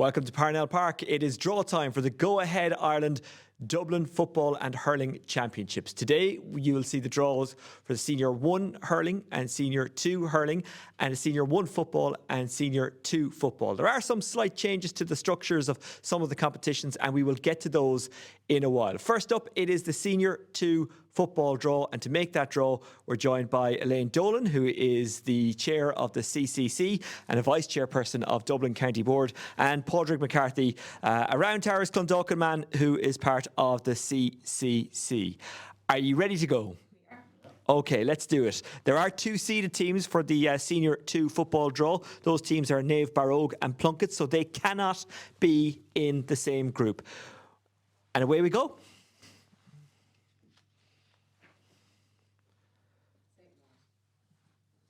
Welcome to Parnell Park. It is draw time for the Go Ahead Ireland Dublin Football and Hurling Championships. Today, you will see the draws for the Senior 1 Hurling and Senior 2 Hurling and Senior 1 Football and Senior 2 Football. There are some slight changes to the structures of some of the competitions, and we will get to those in a while. First up, it is the Senior 2 Football draw, and to make that draw, we're joined by Elaine Dolan, who is the chair of the CCC and a vice chairperson of Dublin County Board, and Padraig McCarthy, a Round Towers Clondalkin man who is part of the CCC. Are you ready to go? Okay, let's do it. There are two seeded teams for the Senior 2 football draw. Those teams are Naomh, Barrogue and Plunkett, so they cannot be in the same group. And away we go.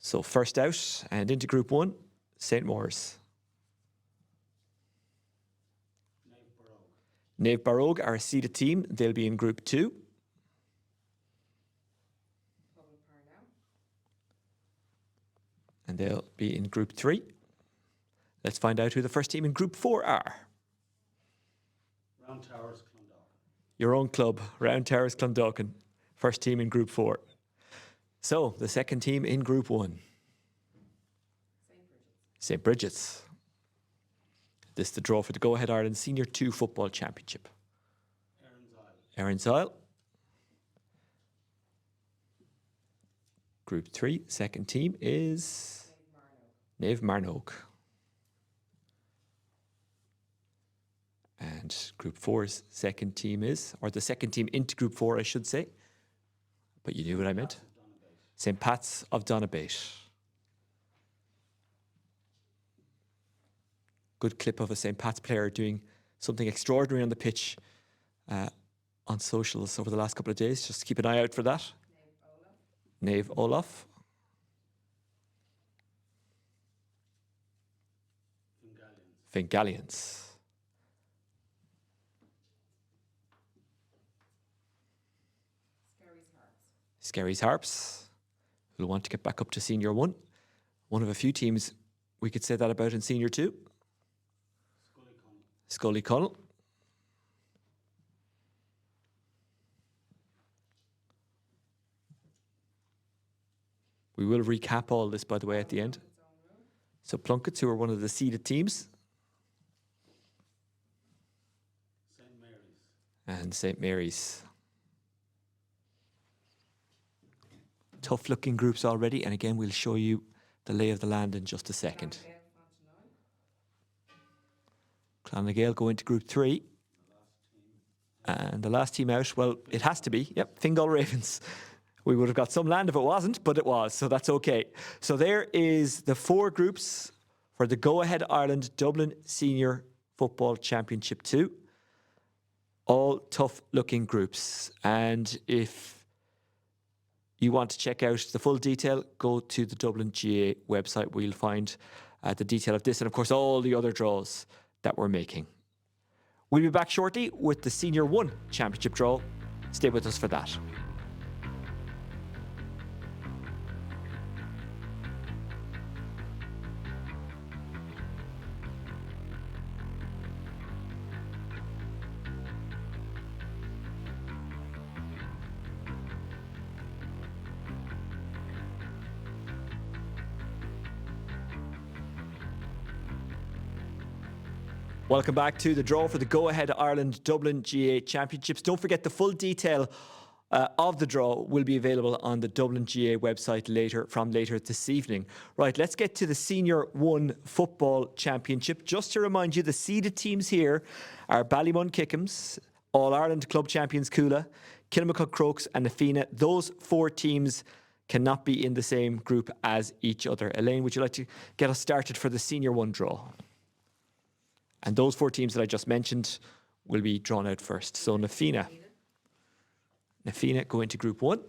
So first out and into Group 1, St. Maur's. Naomh Barrogue are a seeded team. They'll be in Group 2. And they'll be in Group 3. Let's find out who the first team in Group 4 are. Round Towers Clondalkin. Your own club, Round Towers Clondalkin. First team in Group 4. So, the second team in Group 1. St. Bridget's. This is the draw for the Go Ahead Ireland Senior 2 Football Championship. Erin's Isle. Group 3, second team is Naomh Marnoak. And Group 4's second team is, or the second team into Group 4, I should say. But you knew what I meant. St. Pat's of Donabate. Good clip of a St. Pat's player doing something extraordinary on the pitch on socials over the last couple of days. Just keep an eye out for that. Naomh Olaf. Fingallians. Skerries Harps, who'll want to get back up to Senior 1. One of a few teams we could say that about in Senior 2. Scully Connell. We will recap all this, by the way, at the end. So Plunkett's, who are one of the seeded teams. St. Mary's. And St. Mary's. Tough looking groups already, and again we'll show you the lay of the land in just a second. Clonagale go into Group 3. And the last team out, well, it has to be, yep, Fingal Ravens. We would have got some land if it wasn't, but it was, so that's okay. So there is the 4 groups for the Go Ahead Ireland Dublin Senior Football Championship 2. All tough looking groups. And if you want to check out the full detail, go to the Dublin GA website where you'll find the detail of this and, of course, all the other draws that we're making. We'll be back shortly with the Senior 1 Championship draw. Stay with us for that. Welcome back to the draw for the Go Ahead Ireland Dublin GA Championships. Don't forget the full detail of the draw will be available on the Dublin GA website later this evening. Right, let's get to the Senior 1 Football Championship. Just to remind you, the seeded teams here are Ballymun Kickham's, All-Ireland Club Champions Coola, Kilmacud Crokes and Nafina. Those 4 teams cannot be in the same group as each other. Elaine, would you like to get us started for the Senior 1 draw? And those 4 teams that I just mentioned will be drawn out first. So Nafina go into Group 1.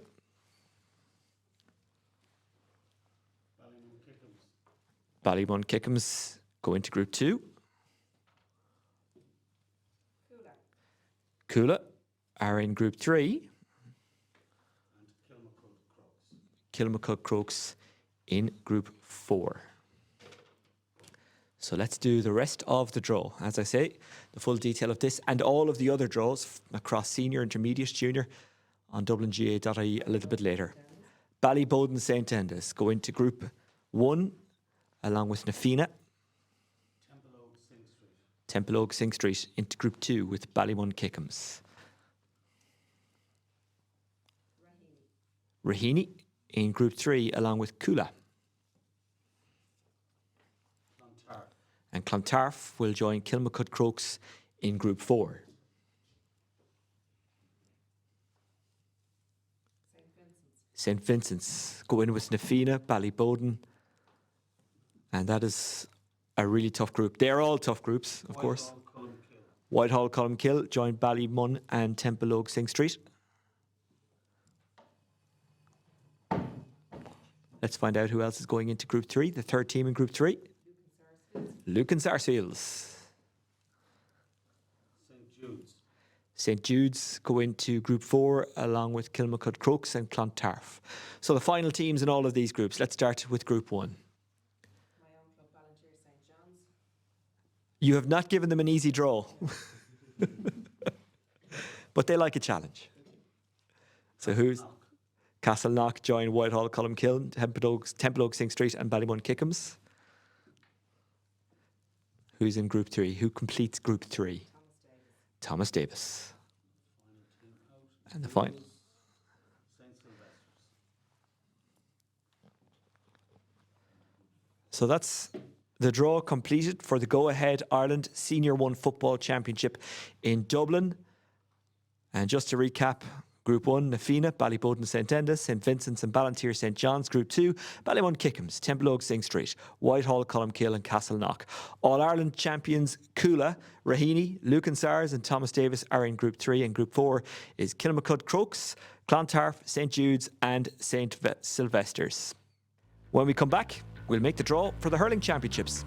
Ballymun Kickham's go into Group 2. Coola are in Group 3. And Kilmacud Crokes in Group 4. So let's do the rest of the draw. As I say, the full detail of this and all of the other draws across senior, intermediate, junior on dublinga.ie a little bit later. Ballyboden St. Enda's go into Group 1 along with Nafina. Templeogue Sing Street into Group 2 with Ballymun Kickham's. Raheny in Group 3 along with Coola. And Clontarf will join Kilmacud Crokes in Group 4. St. Vincent's go in with Nafina, Ballyboden. And that is a really tough group. They're all tough groups, of course. Whitehall, Columkill join Ballymun and Templeogue Sing Street. Let's find out who else is going into Group 3, the third team in Group 3. Lucan Sarsfields. St. Jude's go into Group 4 along with Kilmacud Crokes and Clontarf. So the final teams in all of these groups. Let's start with Group 1. My own club, Ballantyre St. John's. You have not given them an easy draw. But they like a challenge. So who's... Castleknock join Whitehall, Columkill, Templeogue Sing Street and Ballymun Kickham's. Who's in Group 3? Who completes Group 3? Thomas Davis. And the final. So that's the draw completed for the Go Ahead Ireland Senior 1 Football Championship in Dublin. And just to recap, Group 1, Nafina, Ballyboden St. Enda's, St. Vincent's and Ballantyre St. John's. Group 2, Ballymun Kickham's, Templeogue Sing Street, Whitehall, Columkill and Castleknock. All-Ireland champions Coola, Raheny, Lucan Sars and Thomas Davis are in Group 3, and Group 4 is Kilmacud Crokes, Clontarf, St. Jude's and St. Sylvester's. When we come back, we'll make the draw for the hurling championships.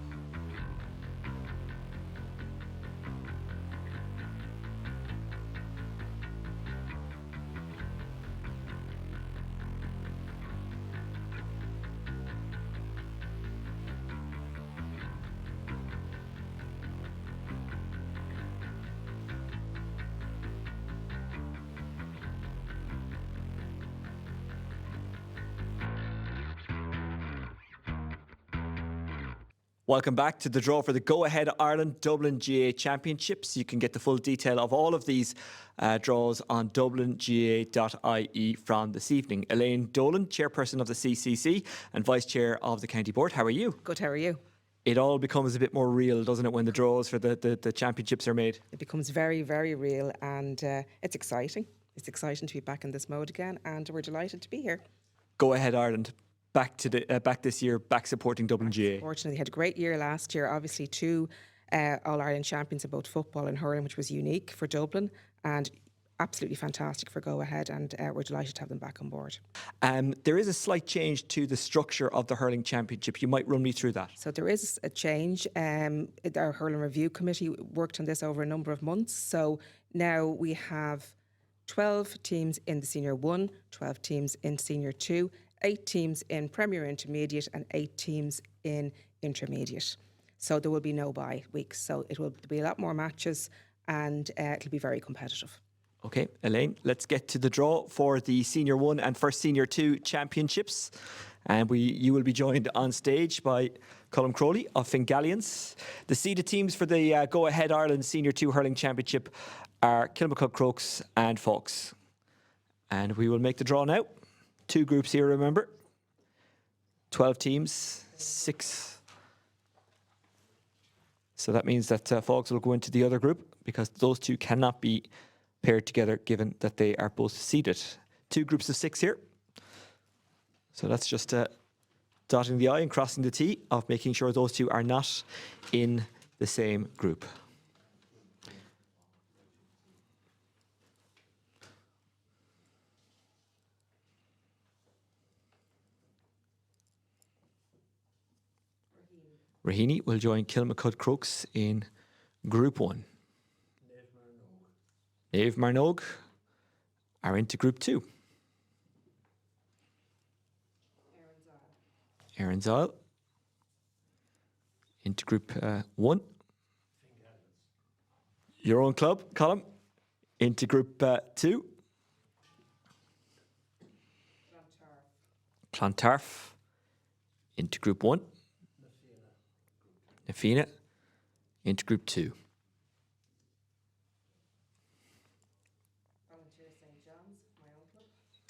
Welcome back to the draw for the Go Ahead Ireland Dublin GA Championships. You can get the full detail of all of these draws on dublinga.ie from this evening. Elaine Dolan, Chairperson of the CCC and Vice Chair of the County Board. How are you? Good, how are you? It all becomes a bit more real, doesn't it, when the draws for the championships are made? It becomes very, very real and it's exciting. It's exciting to be back in this mode again and we're delighted to be here. Go Ahead Ireland. Back this year, back supporting Dublin GA. Fortunately, had a great year last year. Obviously, two All-Ireland champions in both football and hurling, which was unique for Dublin and absolutely fantastic for Go Ahead. And we're delighted to have them back on board. There is a slight change to the structure of the hurling championship. You might run me through that. So there is a change. Our hurling review committee worked on this over a number of months. So now we have 12 teams in the Senior 1, 12 teams in Senior 2, 8 teams in Premier Intermediate and 8 teams in Intermediate. So there will be no bye weeks. So there'll be a lot more matches and it'll be very competitive. Okay, Elaine, let's get to the draw for the Senior 1 and first Senior 2 championships. And you will be joined on stage by Colm Crowley of Fingallians. The seeded teams for the Go Ahead Ireland Senior 2 Hurling Championship are Kilmacud Crokes and Fawkes. And we will make the draw now. 2 groups here, remember. 12 teams, 6. So that means that Fawkes will go into the other group because those two cannot be paired together given that they are both seeded. 2 groups of 6 here. So that's just dotting the I and crossing the T of making sure those two are not in the same group. Raheny will join Kilmacud Crokes in Group 1. Naomh Marnogue are into Group 2. Erin's Isle into Group 1. Your own club, Colm, into Group 2. Clontarf into Group 1. Na Fianna into Group 2.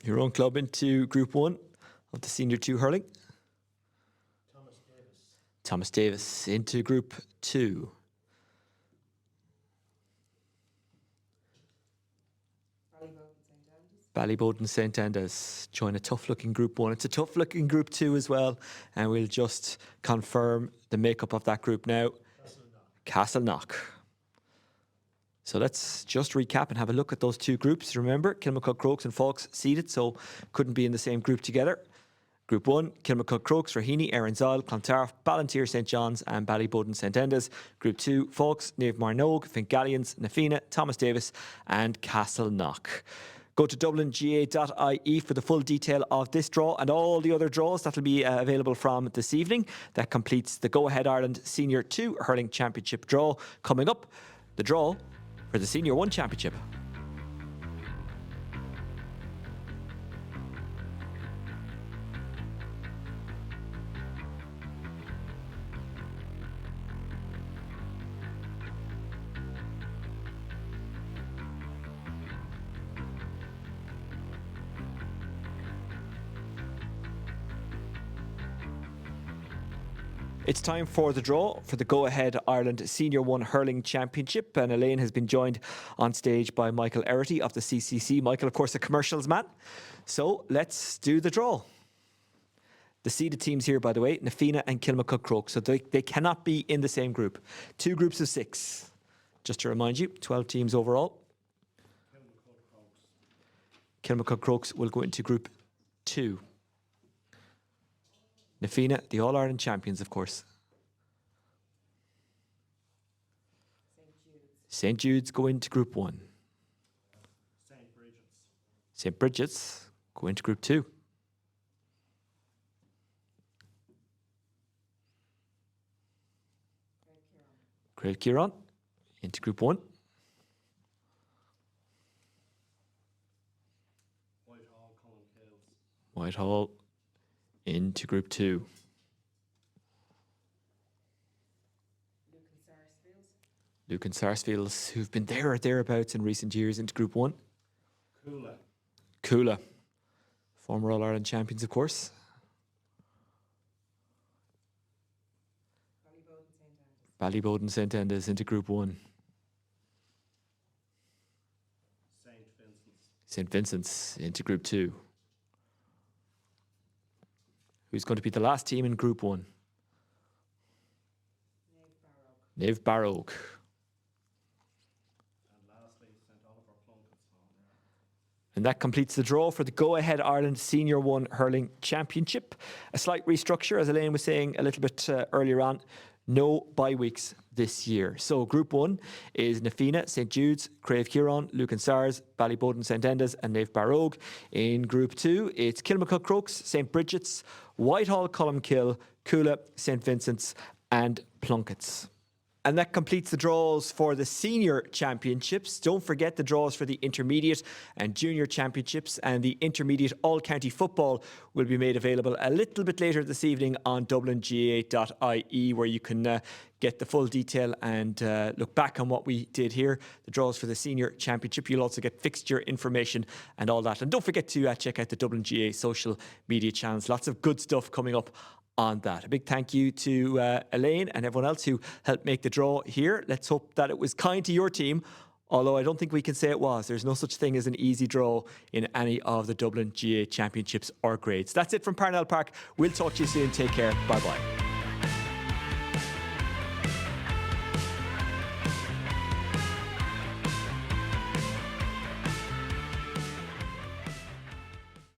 Your own club into Group 1 of the Senior 2 hurling. Thomas Davis into Group 2. Ballyboden St Enda's join a tough-looking Group 1. It's a tough-looking Group 2 as well, and we'll just confirm the makeup of that group now. Castleknock. So let's just recap and have a look at those two groups. Remember, Kilmacud Crokes and Falks seeded, so couldn't be in the same group together. Group 1, Kilmacud Crokes, Raheny, Erin's Isle, Clontarf, Ballantyre St John's and Ballyboden St Enda's. Group 2, Falks, Naomh Marnogue, Fingallions, Na Fianna, Thomas Davis and Castleknock. Go to dublinga.ie for the full detail of this draw and all the other draws that will be available from this evening. That completes the Go Ahead Ireland Senior 2 Hurling Championship draw. Coming up, the draw for the Senior 1 Championship. It's time for the draw for the Go Ahead Ireland Senior 1 Hurling Championship, and Elaine has been joined on stage by Michael Erity of the CCC. Michael, of course, a commercials man. So let's do the draw. The seeded teams here, by the way, Na Fianna and Kilmacud Crokes, so they cannot be in the same group. 2 groups of 6. Just to remind you, 12 teams overall. Kilmacud Crokes will go into Group 2. Na Fianna, the All-Ireland champions, of course. St Jude's go into Group 1. St Bridget's go into Group 2. Craig Kieran into Group 1. Whitehall into Group 2. Lucan Sarsfields, who've been there or thereabouts in recent years, into Group 1. Coola. Former All-Ireland champions, of course. Ballyboden St Enda's into Group 1. St Vincent's into Group 2. Who's going to be the last team in Group 1? Naomh Barrogue. And that completes the draw for the Go Ahead Ireland Senior 1 Hurling Championship. A slight restructure, as Elaine was saying a little bit earlier on. No bye weeks this year. So Group 1 is Na Fianna, St Jude's, Craig Kieran, Lucan Sars, Ballyboden St Enda's and Naomh Barrogue. In Group 2, it's Kilmacud Crokes, St Bridget's, Whitehall, Columkill, Coola, St Vincent's and Plunkett's. And that completes the draws for the Senior Championships. Don't forget the draws for the Intermediate and Junior Championships, and the Intermediate All-County Football will be made available a little bit later this evening on dublinga.ie, where you can get the full detail and look back on what we did here, the draws for the Senior Championship. You'll also get fixture information and all that. And don't forget to check out the Dublin GA social media channels. Lots of good stuff coming up on that. A big thank you to Elaine and everyone else who helped make the draw here. Let's hope that it was kind to your team, although I don't think we can say it was. There's no such thing as an easy draw in any of the Dublin GA Championships or grades. That's it from Parnell Park. We'll talk to you soon. Take care. Bye-bye.